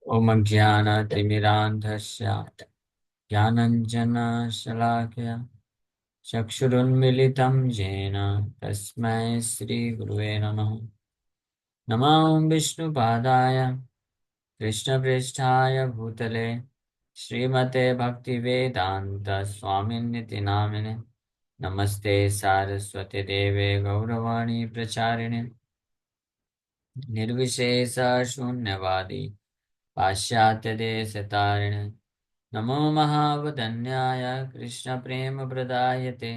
ॐ अज्ञानतिमिरान्धस्य ज्ञानञ्जनशलाकया चक्षुरुन्मिलितं येन तस्मै श्रीगुरुवे नमः। नमो विष्णुपादाय कृष्णपृष्ठाय भूतले श्रीमते भक्तिवेदान्त स्वामिन्निति नामिने। नमस्ते सारस्वती देवे गौरवाणी प्रचारिणे निर्विशेष शून्यवादी पाश्चात्यदेशतारिणे। नमो महावदन्याय कृष्णप्रेमप्रदायते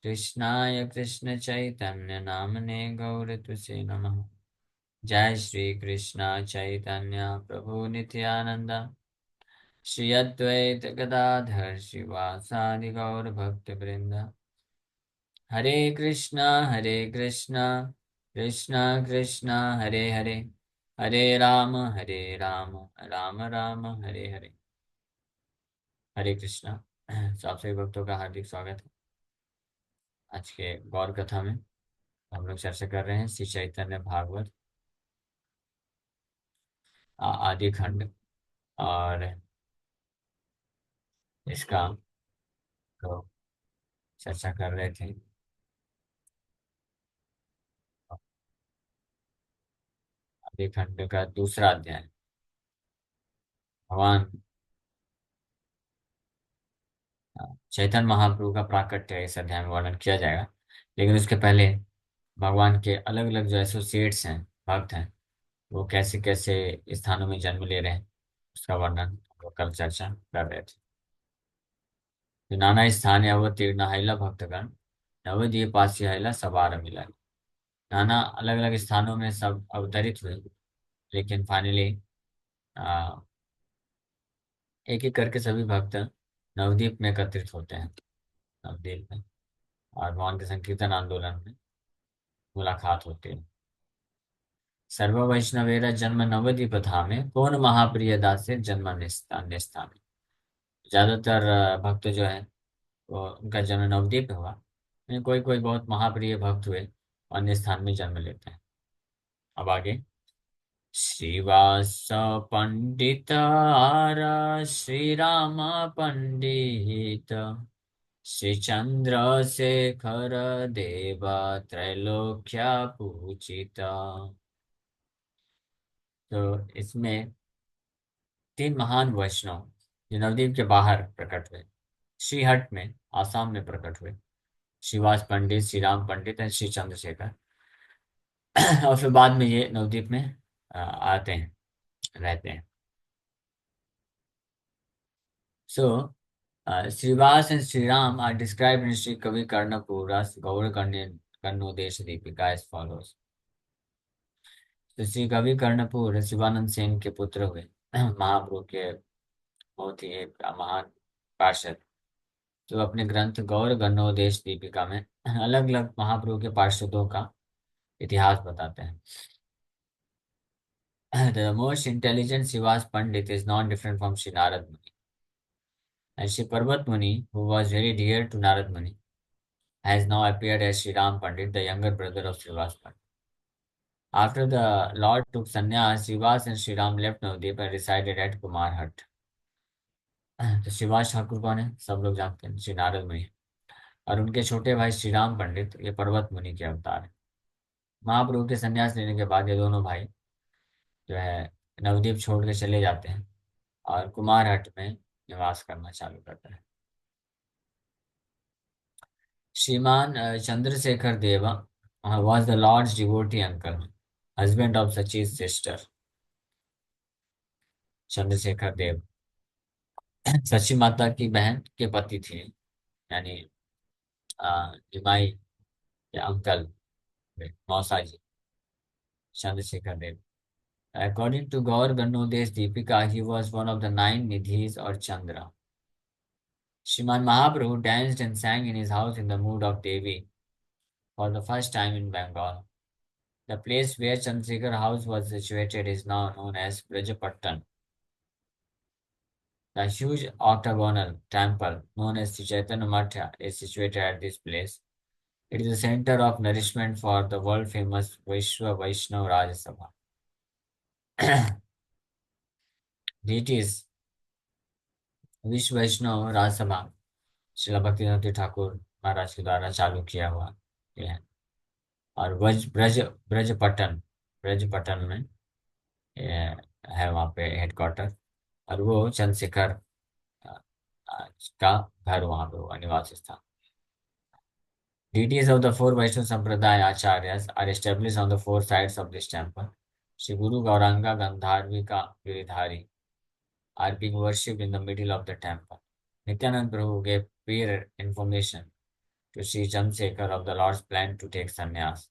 कृष्णाय कृष्णचैतन्यनामने गौरतुसे नमः। जय श्री कृष्ण चैतन्य प्रभु नित्यानंद श्री अद्वैत गदाधर शिवासादि गौर भक्त वृंद। हरे कृष्णा कृष्णा कृष्णा हरे हरे, हरे राम राम राम हरे हरे। हरे कृष्णा। सब सभी भक्तों का हार्दिक स्वागत है। आज के गौर कथा में हम लोग चर्चा कर रहे हैं श्री चैतन्य भागवत आदि खंड। और इसका तो चर्चा कर रहे थे आदि खंड का दूसरा अध्याय। भगवान चैतन्य महाप्रभु का प्राकट्य इस अध्याय में वर्णन किया जाएगा, लेकिन उसके पहले भगवान के अलग अलग जो एसोसिएट्स हैं, भक्त हैं, वो कैसे कैसे स्थानों में जन्म ले रहे हैं उसका वर्णन हम लोग कल चर्चा कर रहे थे। तो नाना स्थान अवतीर्ण हैला भक्तगण नवद्वीपासी हैला सवार मिला। नाना अलग अलग स्थानों में सब अवतरित हुए, लेकिन फाइनली एक एक करके सभी भक्त नवद्वीप में एकत्रित होते हैं। नवद्वीप में और भगवान के संकीर्तन आंदोलन में मुलाकात होती है। सर्व वैष्णवेरा जन्म नवद्वीप धामे कौन महाप्रिय दासे जन्म अन्य स्थान। ज्यादातर भक्त जो है वो उनका जन्म नवद्वीप में हुआ, लेकिन कोई कोई बहुत महाप्रिय भक्त हुए अन्य स्थान में जन्म लेते हैं। अब आगे। श्रीवास पंडित आर श्री राम पंडित श्री चंद्रशेखर देवा त्रैलोक्या पूजिता। तो इसमें तीन महान वैष्णव जो नवद्वीप के बाहर प्रकट हुए, श्रीहट में आसाम में प्रकट हुए। श्रीवास पंडित, श्री राम पंडित और श्री चंद्रशेखर। और फिर बाद में ये नवद्वीप में आते हैं, रहते हैं। So Shrivas and Shri Ram are described in Shri Kavi Karnapura Gaura Karnodesh Dipika as follows. तो श्री कवि कर्णपुर शिवानंद सेन के पुत्र हुए, महाप्रभु के बहुत ही एक महान पार्षद, जो अपने ग्रंथ गौर गणोदेश दीपिका में अलग अलग महाप्रभु के पार्षदों का इतिहास बताते हैं। The most intelligent Srivas Pandit is not different from Sri Narad Muni. And Sri Parvat Muni, who was very dear to Narad Muni, has now appeared as Sri Ram Pandit, the younger brother of Srivas Pandit. After the Lord took sannyas, Srivas and Sri Ram left Navadip and resided at Kumar Hut. तो श्रीवास ठाकुर कौन है, सब लोग जानते हैं, श्री नारद मुनि। और उनके छोटे भाई श्री राम पंडित ये पर्वत मुनि के अवतार हैं। महाप्रभु के संन्यास लेने के बाद ये दोनों भाई जो है नवद्वीप छोड़ के चले जाते हैं और कुमारहट में निवास करना चालू करते हैं। श्रीमान चंद्रशेखर देवा was the Lord's devotee uncle, husband of Sachi's sister. Chandrashekhar देव सची माता की बहन के पति थे, यानी निमाई या अंकल, मौसा जी, चंद्रशेखर देव। According to Gaur Gannodesh Deepika, he was one of the 9 Nidhis or Chandra. Shriman Mahaprabhu danced and sang in his house in the mood of Devi for the first time in Bengal. The place where Chandrasekhar house was situated is now known as Brajapattan. The huge octagonal temple known as the Chaitanya Matha is situated at this place. It is a center of nourishment for the world famous Vishwa Vaishnav Rajya Sabha. deities विश्व वैष्णव राजसभा श्रील भक्तिनाथ ठाकुर महाराज के द्वारा चालू किया हुआ ये है। और ब्रज पटन में ये है वहाँ पे हेडक्वार्टर। और वो चंद्रशेखर अ, का घर वहाँ पे हुआ निवास स्थान। Deities of the four Vaishnava Sampradaya Acharyas are established on the four sides of this temple. Shri Guru Gauranga Gandharvika Giridhari are being worshipped in the middle of the temple. Nityanand Prabhu gave prior information to Sri Chandrasekhar of the Lord's plan to take sannyas.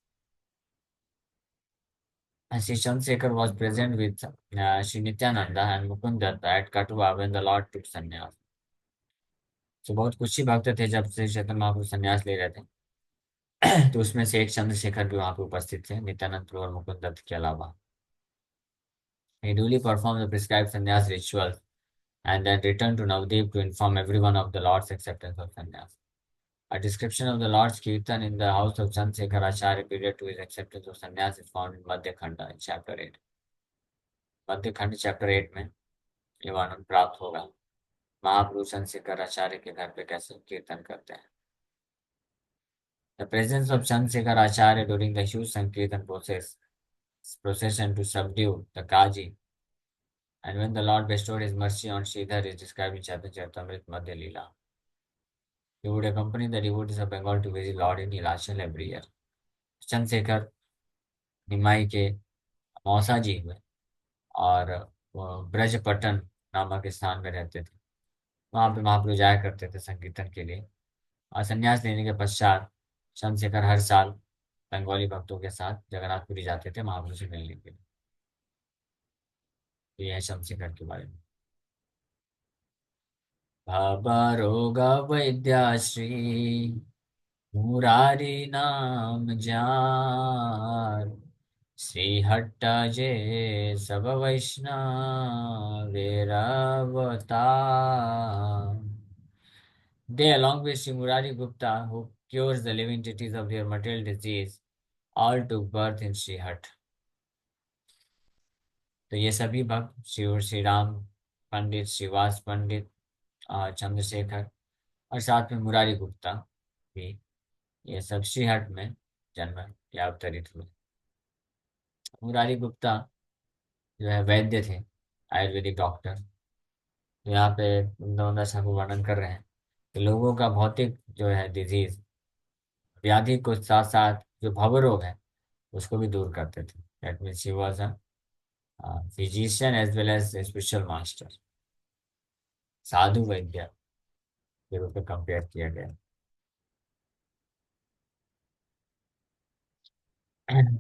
And Sri Chandrasekhar was present with Sri Nityananda and Mukundatta at Katua when the Lord took sannyas. तो बहुत कुछ ही भक्त थे जब से चैतन्य महाप्रभु संन्यास ले रहे थे। तो उसमें से एक चंद्रशेखर भी वहां पे उपस्थित थे नित्यानंद प्रभु और मुकुंद दत्त के अलावा। He duly performed the prescribed sannyas rituals and then returned to Navdeep to inform everyone of the Lord's acceptance of sannyas. A description of the Lord's Kirtan in the house of Chandrasekhar Acharya period to his acceptance of sannyas is found in Madhya Khanda in chapter 8. मध्य खंड chapter 8 में ये वर्णन प्राप्त होगा महाप्रभु चंद्रशेखर आचार्य के घर पे कैसे कीर्तन करते हैं। The presence of Chandrasekhar Acharya during the huge Sankirtan procession to subdue the Kaji, and when the Lord bestowed his mercy on Sridhar is described in Chaitanya Charitamrita Madhya Leela. He would accompany the devotees of Bengal to visit Lord in Nilachal every year. Chandrashekhar निमाई के मौसा जी हुए और वो ब्रजपटन नामक स्थान में रहते थे। वहाँ पे महाप्रभु जाया करते थे संकीर्तन के लिए। और संन्यास लेने के पश्चात चंद्रशेखर हर साल बंगाली भक्तों के साथ जगन्नाथपुरी जाते थे महाप्रभु से मिलने के लिए। तो यह है चंद्रशेखर के बारे में। भवरोग वैद्याश्री मुरारी नाम जार श्रीहट्ट जे सब वैष्णव वेरावता। They, along with Sri Murari Gupta, who cures the living deities of their material disease, all took birth in Srihat. तो ये सभी भक्त श्री राम पंडित, श्रीवास पंडित, चंद्रशेखर और साथ में मुरारी गुप्ता भी ये सब श्रीहट में जन्म या अवतरित हुए। मुरारी गुप्ता जो है वैद्य थे, आयुर्वेदिक डॉक्टर। तो यहाँ पे वृंदावन ठाकुर वर्णन कर रहे हैं कि लोगों का भौतिक जो है डिजीज व्याधि को साथ साथ जो भव रोग है उसको भी दूर करते थे। That means he was a physician as well as spiritual master, sadhu वैद्य के रूप में कंपेयर किया गया।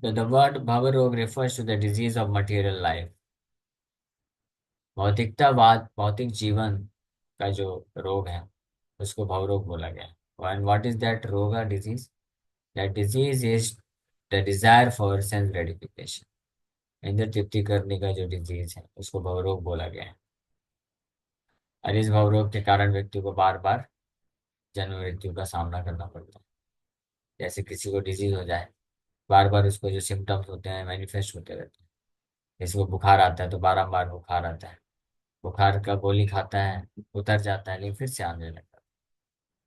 So the word bhava rog refers to the disease of material life. भौतिकतावाद भौतिक जीवन का जो रोग है उसको भव रोग बोला गया। And what is that roga disease? That disease is the desire for sense gratification. Indra तृप्ति करने का जो डिजीज है उसको भवरोग बोला गया है। और इस भवरोग के कारण व्यक्ति को बार बार जन्म मृत्यु का सामना करना पड़ता है। जैसे किसी को डिजीज हो जाए, बार बार उसको जो सिम्टम्स होते हैं मैनिफेस्ट होते रहते हैं। किसी को बुखार आता है तो बारम्बार बुखार आता है, बुखार का गोली खाता है, उतर जाता है, लेकिन फिर से आने लगता है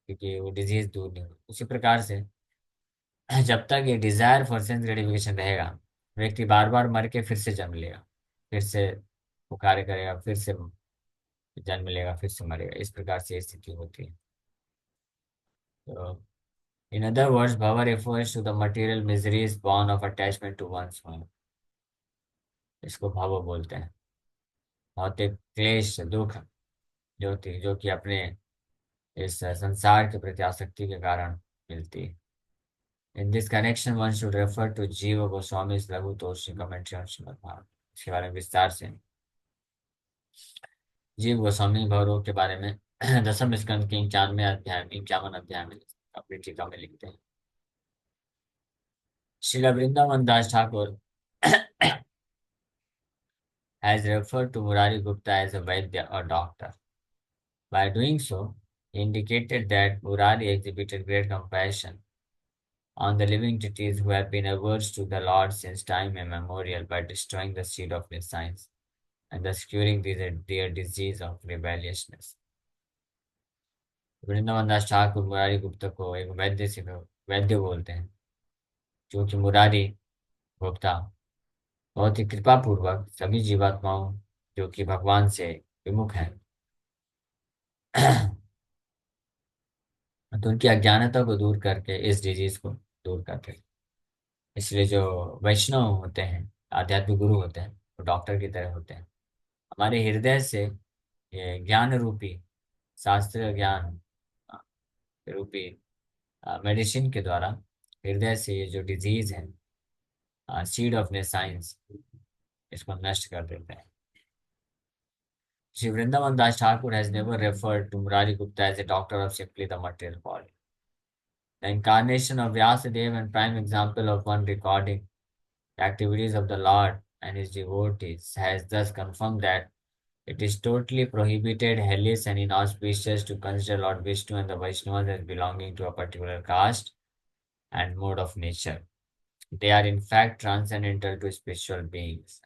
क्योंकि वो डिजीज दूर नहीं हुई। उसी प्रकार से जब तक ये डिजायर फॉर सेंस ग्रेटिफिकेशन रहेगा, व्यक्ति बार बार मर के फिर से जन्म लेगा, फिर से बुखार करेगा, फिर से जन्म लेगा, फिर से मरेगा। इस प्रकार से ये स्थिति होती है। तो इन अदर वर्ड्स भव refers to the material miseries born of attachment to one's home. इसको भव बोलते हैं। भौतिक क्लेश दुख जो कि अपने इस संसार के प्रति आसक्ति के कारण मिलती है। In this connection, one should refer to Jiva Goswami's Laghu Toshi commentary on Srimad Bhagavatam. इसके बारे में विस्तार से जीव गोस्वामी भवरोग के बारे में दसम स्कंद के 51 अध्याय में अपनी टीका में लिखते हैं। श्रील वृंदावन दास Thakur has referred to Murari Gupta as a Vaidya or doctor. By doing so, he indicated that Murari exhibited great compassion on the living deities who have been averse to the Lord since time immemorial by destroying the seed of his science. and thus curing their disease of rebelliousness. Vrindavan दास ठाकुर मुरारी गुप्ता को एक वैद्य बोलते हैं, जो कि मुरारी गुप्ता बहुत ही कृपा पूर्वक सभी जीवात्माओं जो कि भगवान से विमुख हैं तो उनकी अज्ञानता को दूर करके इस डिजीज को दूर करते हैं। इसलिए जो वैष्णव होते हैं, आध्यात्मिक गुरु होते हैं, वो डॉक्टर की तरह होते हैं। हमारे हृदय से ये ज्ञान रूपी, शास्त्र ज्ञान रूपी मेडिसिन के द्वारा हृदय से ये जो डिजीज है, सीड ऑफ साइंस, इसको नष्ट कर देते हैं। श्री वृंदावन दास Thakur has never referred to Murari Gupta as a doctor of simply the material body. The incarnation of Vyasadeva and prime example of one recording the activities of the Lord and his devotees has thus confirmed that it is totally prohibited, hellish and inauspicious to consider Lord Vishnu and the Vaishnavas as belonging to a particular caste and mode of nature. They are in fact transcendental to spiritual beings.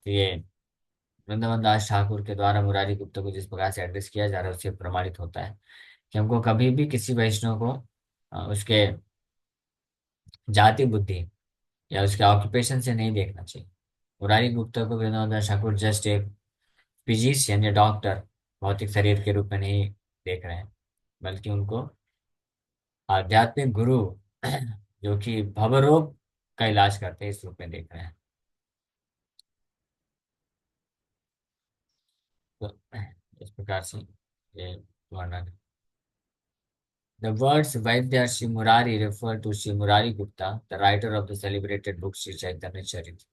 तो ये वृंदावन दास ठाकुर के द्वारा मुरारी गुप्ता को जिस प्रकार से address किया जा रहा है, उससे प्रमाणित होता है कि हमको कभी भी किसी वैष्णव को उसके जाति बुद्धि या उसके ऑक्यूपेशन से नहीं देखना चाहिए। मुरारी गुप्ता को वृंदावन दास ठाकुर जस्ट एक फिजिशियन या डॉक्टर, भौतिक शरीर के रूप में नहीं देख रहे हैं, बल्कि उनको आध्यात्मिक गुरु जो कि भवरोग का इलाज करते हैं, इस रूप में देख रहे हैं। तो इस प्रकार से ये वर्णन है। The words Vaidya Sri Murari refer to Sri Murari Gupta, the writer of the celebrated book Sri Chaitanya Charita.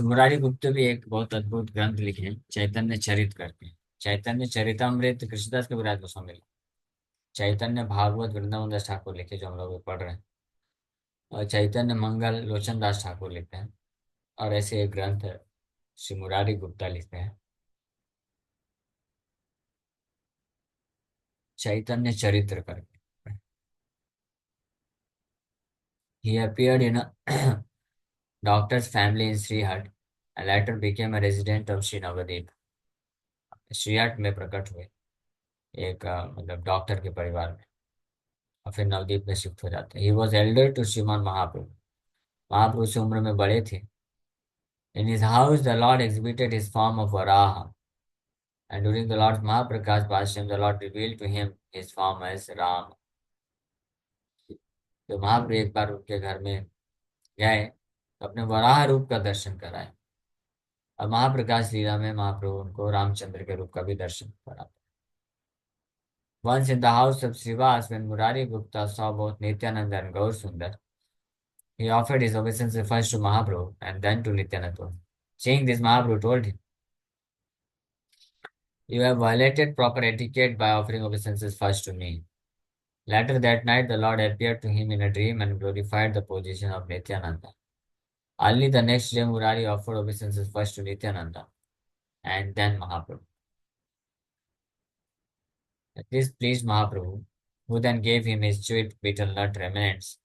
Murari Gupta भी एक बहुत अद्भुत ग्रंथ लिखे हैं, चैतन्य चरित करके। चैतन्य चरितमृत कृष्णदास कविराज गोस्वामी लिखे, चैतन्य भागवत वृंदावन दास ठाकुर लिखे, जो हम लोग पढ़ रहे हैं, और चैतन्य मंगल लोचन दास ठाकुर लिखते हैं, और ऐसे एक ग्रंथ है श्री मुरारी गुप्ता लिखते हैं, चैतन्य चरित्र करके। He appeared in a doctor's family in Srihat and later became a resident of Sri Navadip. Srihatta में प्रकट हुए एक मतलब डॉक्टर के परिवार में, और फिर नवदीप में शिफ्ट हो जाते हैं। ही वॉज एल्डर टू श्रीमान महाप्रभु, महाप्रभु से उम्र में बड़े थे। In his house the Lord exhibited his form of Varaha, and during the Lord Mahaprakash पाश्चम the Lord revealed to him his form as Ram. तो महाप्रभु एक बार उनके घर में गए तो अपने वराह रूप का दर्शन कराए, और महाप्रकाश लीला में महाप्रभु उनको रामचंद्र के रूप का भी दर्शन कराते। Once in the house of Srivas, when Murari Gupta saw both Nityananda and Gaur Sundar, he offered his obeisance first to Mahaprabhu and then to Nityananda. Seeing this, Mahaprabhu told him, "You have violated proper etiquette by offering obeisances first to me." Later that night, the Lord appeared to him in a dream and glorified the position of Nityananda. Early the next day, Murari offered obeisances first to Nityananda and then Mahaprabhu. This pleased Mahaprabhu, who then gave him his sweet betel nut remnants.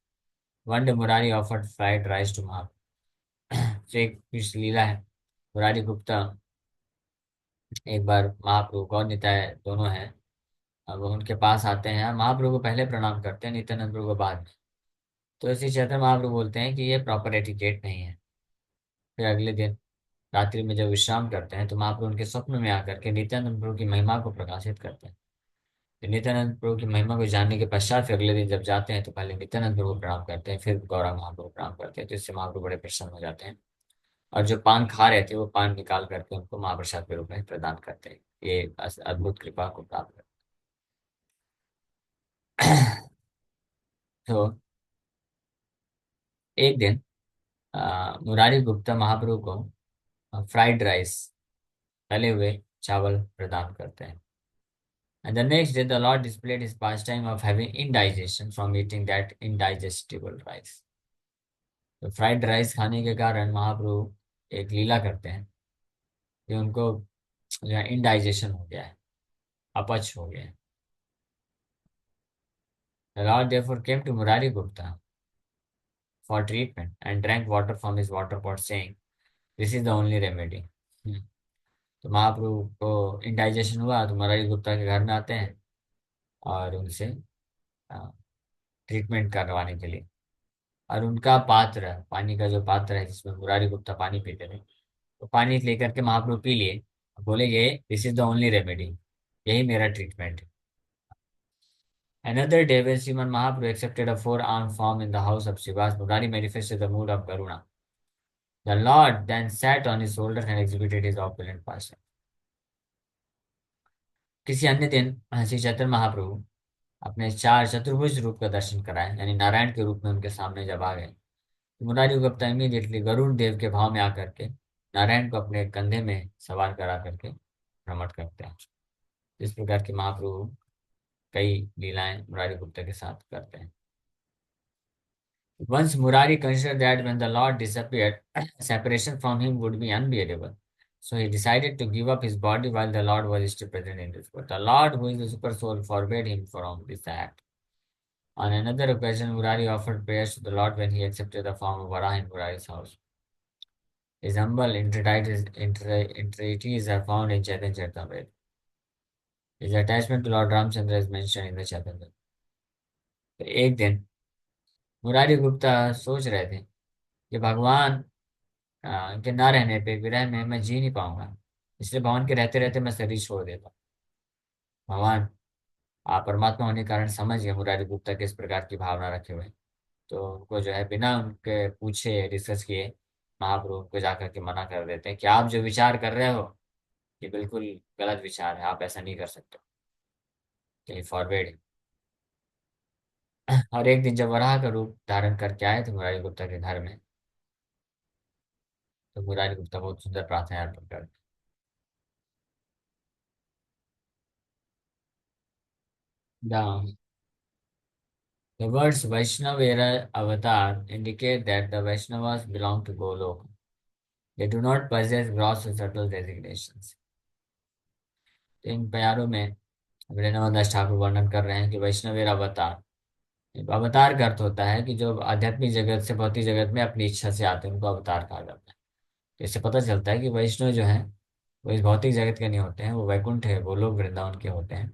One day Murari offered fried rice to Mahaprabhu. तो एक कुछ लीला है, मुरारी गुप्ता एक बार महाप्रभु गौर निताय दोनों हैं, अब वो उनके पास आते हैं, महाप्रभु को पहले प्रणाम करते हैं, नित्यानंद प्रभु को बाद में। तो इसी चैतन्य महाप्रभु बोलते हैं कि ये प्रॉपर एटिकेट नहीं है। फिर अगले दिन रात्रि में जब विश्राम करते हैं तो महाप्रभु उनके स्वप्न में आकर के नित्यानंद प्रभु की महिमा को प्रकाशित करते हैं। तो नित्यानंद प्रभु की महिमा को जानने के पश्चात फिर अगले दिन जब जाते हैं तो पहले नित्यानंद प्रभु को प्रणाम करते हैं, फिर गौरा महाप्रभु को प्रणाम करते हैं। तो इससे महाप्रभु बड़े प्रसन्न हो जाते हैं, और जो पान खा रहे थे वो पान निकाल करके उनको महाप्रसाद के रूप में प्रदान करते हैं। ये अद्भुत कृपा को प्राप्त करते। तो एक दिन मुरारी गुप्ता महाप्रभु को फ्राइड राइस, तले हुए चावल प्रदान करते हैं। And the next day the Lord displayed his pastime of having indigestion from eating that indigestible rice. तो फ्राइड राइस खाने के कारण महाप्रभु एक लीला करते हैं कि उनको जो है इंडाइजेशन हो गया है, अपच हो गया है। The Lord therefore came to Murari Gupta for treatment and drank water from his water pot, saying, "This is the only remedy." तो महाप्रभु को इंडाइजेशन हुआ तो मुरारी गुप्ता के घर में आते हैं और उनसे ट्रीटमेंट करवाने के लिए। और उनका पात्र, पानी का जो पात्र है जिसमें मुरारी गुप्ता पानी पीते थे, तो पानी लेकर के महाप्रभु पी लिए। बोले ये this is the only remedy, यही मेरा ट्रीटमेंट है। Another day, when Sriman Mahaprabhu accepted a four-armed form in the house of Srivas, Murari manifested the mood of Karuna. The Lord then sat on his shoulder and exhibited his opulent pastime. किसी अन्य दिन श्री चैतन्य महाप्रभु अपने चार चतुर्भुज रूप का दर्शन कराए, यानी नारायण के रूप में उनके सामने जब आ गए, तो मुरारी गुप्ता इमीडिएटली गरुड़ देव के भाव में आकर के नारायण को अपने कंधे में सवार करा करके भ्रमण करते हैं। इस प्रकार के महाप्रभु कई लीलाएं मुरारी गुप्ता के साथ करते हैं। Once Murari considered that when the Lord disappeared, separation from him would be unbearable. So he decided to give up his body while the Lord was still present in this world. The Lord, who is the super soul, forbade him from this act. On another occasion, Murari offered prayers to the Lord when he accepted the form of Varaha in Murari's house. His humble entreaties are found in Chaitanya Charitamrita. His attachment to Lord Ramchandra is mentioned in the Chaitanya. तो एक दिन मुरारी गुप्ता सोच रहे थे कि भगवान के ना रहने पे, विरह में मैं जी नहीं पाऊंगा, इसलिए भगवान के रहते रहते मैं शरीर छोड़ देता हूँ। भगवान आप परमात्मा होने के कारण समझ गए मुरारी गुप्ता किस प्रकार की भावना रखे हुए हैं। तो उनको जो है बिना उनके पूछे रिसर्च किए महाप्रभु को जाकर के मना कर देते हैं कि आप जो विचार कर रहे हो ये बिल्कुल गलत विचार है, आप ऐसा नहीं कर सकते, कहीं फॉरवर्ड। और एक दिन जब वराह का रूप धारण करके आए थे मुरारी गुप्ता के घर में, तो मुरारी गुप्ता बहुत सुंदर प्रार्थना अर्पण कर। The words Vaishnavera avatar indicate that the Vaishnavas belong to Goloka. They do not possess gross or subtle designations. तो इन प्यारों में वृंदावन दास ठाकुर वर्णन कर रहे हैं कि वैष्णवेर अवतार, अवतार का अर्थ होता है कि जो आध्यात्मिक जगत से भौतिक जगत में अपनी इच्छा से आते हैं उनको अवतार कहा जाता है। तो इससे पता चलता है कि वैष्णव जो है वो इस भौतिक जगत के नहीं होते हैं, वो वैकुंठ है, वो लोग वृंदावन के होते हैं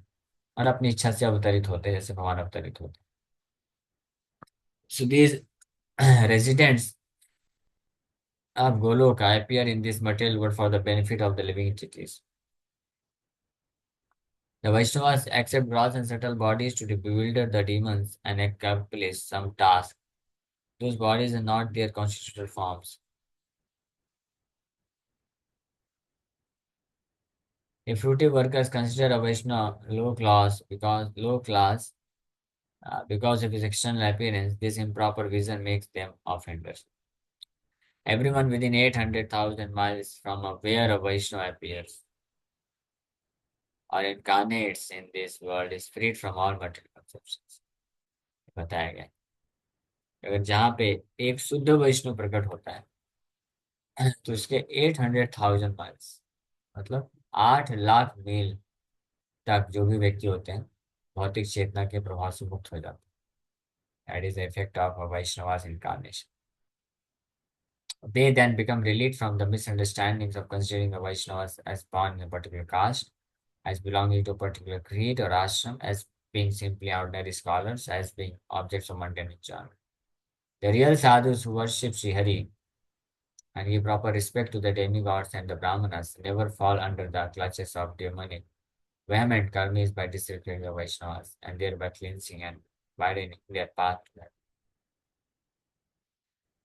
और अपनी इच्छा से अवतरित होते हैं जैसे भगवान अवतरित होते हैं। So these residents of Goloka appear in this material world for the benefit of the living entities. The Vaishnavas accept gross and subtle bodies to bewilder the demons and accomplish some task. Those bodies are not their constitutional forms. If fruitive workers consider a Vaishnava low class because of his external appearance, this improper vision makes them offenders. Everyone within 800,000 miles from where a Vaishnava appears or incarnates in this world is freed from all material conceptions. बताया गया अगर जहाँ पे एक शुद्ध वैष्णव प्रकट होता है तो उसके 800,000 माइल्स मतलब 8 लाख मील तक जो भी व्यक्ति होते हैं भौतिक चेतना के प्रभाव से मुक्त हो जाते हैं। That is the effect of a Vaishnavas incarnation. They then become relieved from the misunderstandings of considering the Vaishnavas as born in a particular caste, as belonging to a particular creed or ashram, as being simply ordinary scholars, as being objects of mundane enjoyment. The real sadhus who worship Sri Hari and give proper respect to the demigods and the brahmanas never fall under the clutches of demonic vehement karmis by disrespecting the Vaishnavas and thereby cleansing and widening their path to that.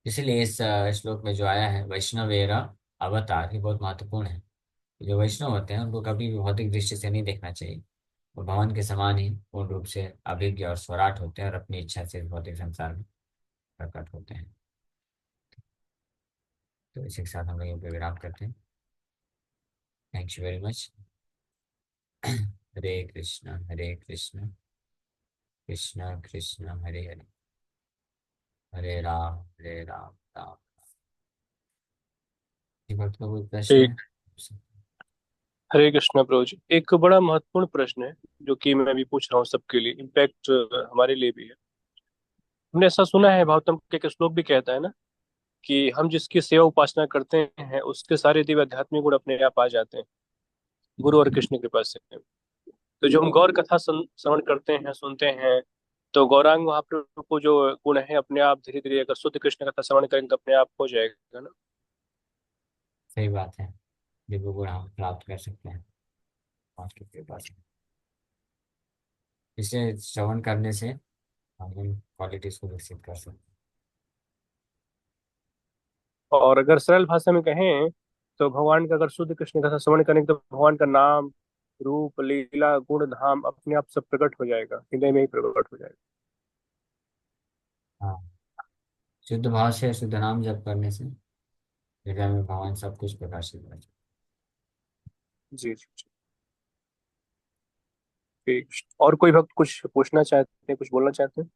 इसलिए इस श्लोक में जो आया है वैष्णवेरा अवतार, ये बहुत महत्वपूर्ण है। जो वैष्णव होते हैं उनको कभी भी भौतिक दृष्टि से नहीं देखना चाहिए। वो भगवान के समान ही पूर्ण रूप से अभिज्ञ और स्वराट होते हैं और अपनी इच्छा से इस भौतिक संसार में प्रकट होते हैं। तो इसी के साथ हम लोग यहाँ पे विराम करते हैं। Thank you very much. Hare Krishna Krishna Krishna Hare Hare, Hare Rama Rama. भक्त का कोई प्रश्न है? ठीक। हरे कृष्णा प्रभु जी, एक बड़ा महत्वपूर्ण प्रश्न है जो कि मैं भी पूछ रहा हूँ सबके लिए, इम्पैक्ट हमारे लिए भी है। हमने ऐसा सुना है, भागवतम के एक श्लोक भी कहता है ना कि हम जिसकी सेवा उपासना करते हैं उसके सारे दिव्य आध्यात्मिक गुण अपने आप आ जाते हैं, गुरु और कृष्ण की कृपा से। तो जो हम गौर कथा श्रवण करते हैं, सुनते हैं, तो गौरांग महाप्रभु को जो गुण है अपने आप धीरे धीरे अगर शुद्ध कृष्ण कथा श्रवण करेंगे तो अपने आप हो जाएगा ना। सही बात है। दिव्य गुण हम प्राप्त कर सकते हैं भगवान की कृपा से। इसे श्रवण करने से हम इन क्वालिटीज को विकसित कर सकते हैं। और अगर सरल भाषा में कहें तो भगवान का अगर शुद्ध कृष्ण कथा श्रवण करेंगे तो भगवान का नाम, रूप, लीला, गुण, धाम अपने आप सब प्रकट हो जाएगा, हृदय में ही प्रकट हो जाएगा। हाँ, शुद्ध भाव से शुद्ध नाम जप करने से हृदय में भगवान सब कुछ प्रकाशित हो जाता है। जी जी जी। ठीक। और कोई भक्त कुछ पूछना चाहते हैं, कुछ बोलना चाहते हैं?